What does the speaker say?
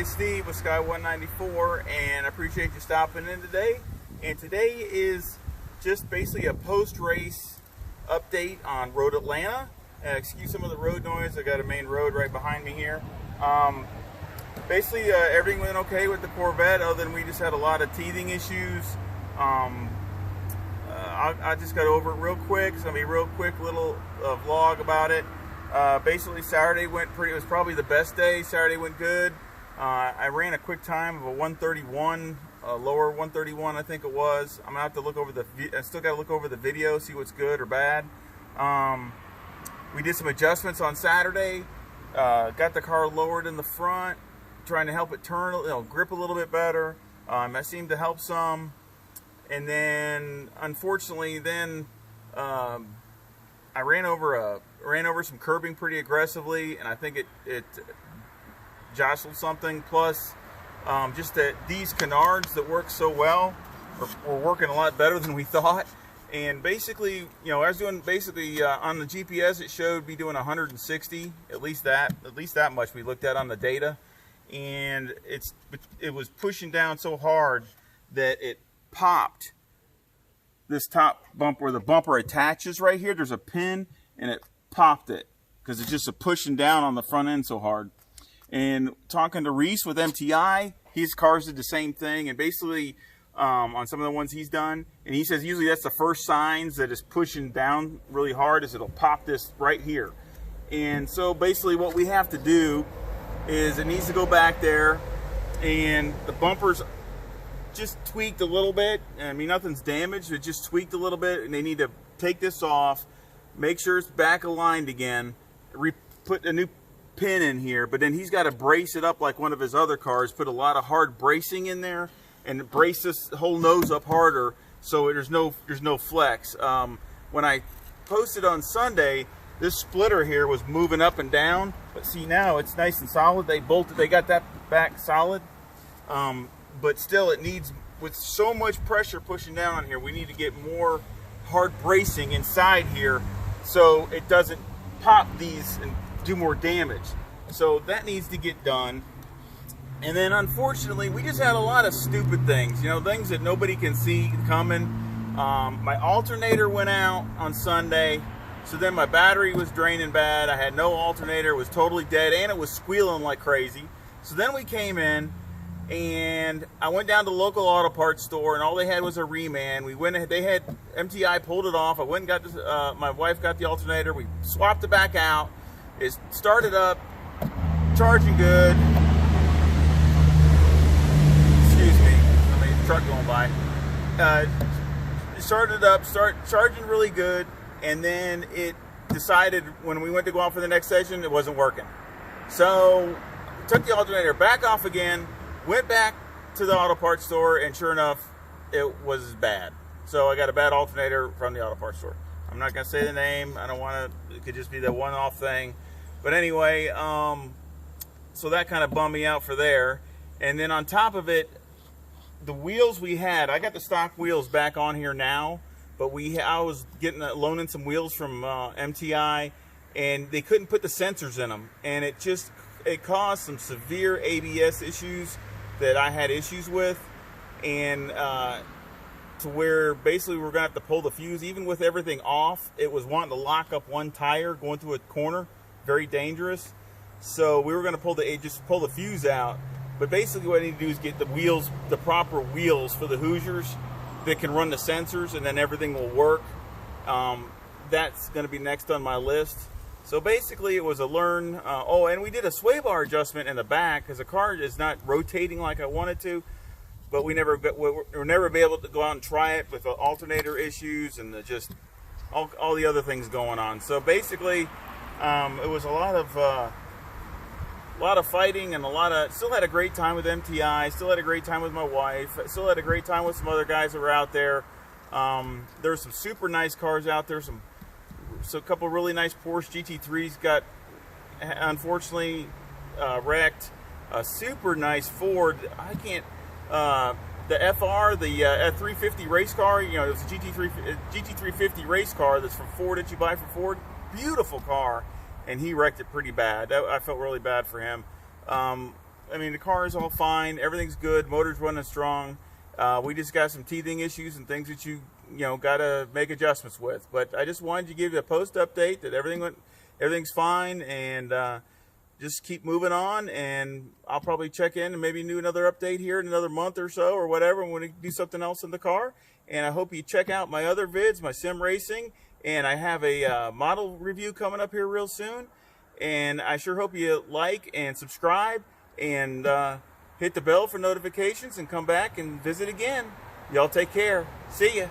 Steve with Sky 194, and I appreciate you stopping in today. And today is just basically a post-race update on Road Atlanta. Excuse some of the road noise. I got a main road right behind me here. Basically, everything went okay with the Corvette, other than we just had a lot of teething issues. I just got over it real quick. It's gonna be a real quick little vlog about it. Basically, Saturday went pretty. It was probably the best day. Saturday went good. I ran a quick time of a 131, lower 131, I think it was. I'm gonna have to look over I still got to look over the video, see what's good or bad. We did some adjustments on Saturday. Got the car lowered in the front, trying to help it turn, grip a little bit better. That seemed to help some. And then, unfortunately, I ran over some curbing pretty aggressively, and I think it jostled something. Plus, just that these canards that work so well were working a lot better than we thought. And basically, I was doing on the GPS, it showed me doing 160, at least that much we looked at on the data, and it was pushing down so hard that it popped this top bump where the bumper attaches right here. There's a pin, and it popped it because it's just pushing down on the front end so hard. And talking to Reese with MTI, his cars did the same thing, and basically on some of the ones he's done, and he says usually that's the first signs that it's pushing down really hard, is it'll pop this right here. And so basically what we have to do is it needs to go back there, and the bumpers just tweaked a little bit. I mean, nothing's damaged, it just tweaked a little bit, and they need to take this off, make sure it's back aligned again, put a new pin in here, but then he's got to brace it up like one of his other cars, put a lot of hard bracing in there and brace this whole nose up harder so there's no flex. When I posted on Sunday, this splitter here was moving up and down, but see, now it's nice and solid. They got that back solid, but still it needs, with so much pressure pushing down on here, we need to get more hard bracing inside here so it doesn't pop these and do more damage. So that needs to get done. And then unfortunately, we just had a lot of stupid things, things that nobody can see coming. My alternator went out on Sunday, so then my battery was draining bad. I had no alternator, it was totally dead, and it was squealing like crazy. So then we came in, and I went down to the local auto parts store, and all they had was a reman. They had MTI pulled it off. I went and got this, my wife got the alternator. We swapped it back out. It started up, charging good. Excuse me, a truck going by. It started up, charging really good, and then it decided when we went to go out for the next session, it wasn't working. So took the alternator back off again, went back to the auto parts store, and sure enough, it was bad. So I got a bad alternator from the auto parts store. I'm not gonna say the name. I don't want to. It could just be that one-off thing. But anyway, so that kind of bummed me out for there. And then on top of it, the wheels we had, I got the stock wheels back on here now, but I was loaning some wheels from MTI, and they couldn't put the sensors in them, and it caused some severe ABS issues that I had issues with, and to where basically we're gonna have to pull the fuse. Even with everything off, it was wanting to lock up one tire going through a corner, very dangerous. So we were gonna just pull the fuse out. But basically what I need to do is get the proper wheels for the Hoosiers that can run the sensors, and then everything will work. That's gonna be next on my list. So basically it was a learn. And we did a sway bar adjustment in the back because the car is not rotating like I wanted to. But we'll never be able to go out and try it with the alternator issues and just all the other things going on. So basically, it was a lot of fighting, and still had a great time with MTI, still had a great time with my wife, still had a great time with some other guys that were out there. There were some super nice cars out there, so a couple really nice Porsche GT3s got unfortunately wrecked. A super nice Ford, the FR, the F350 race car, it was a GT350 race car that's from Ford, that you buy from Ford. Beautiful car, and he wrecked it pretty bad. I felt really bad for him. I mean, the car is all fine. Everything's good. Motor's running strong. We just got some teething issues and things that you got to make adjustments with. But I just wanted to give you a post update that everything's fine, and just keep moving on. And I'll probably check in and maybe do another update here in another month or so or whatever when we do something else in the car. And I hope you check out my other vids, my sim racing, and I have a model review coming up here real soon. And I sure hope you like and subscribe and hit the bell for notifications and come back and visit again. Y'all take care. See ya.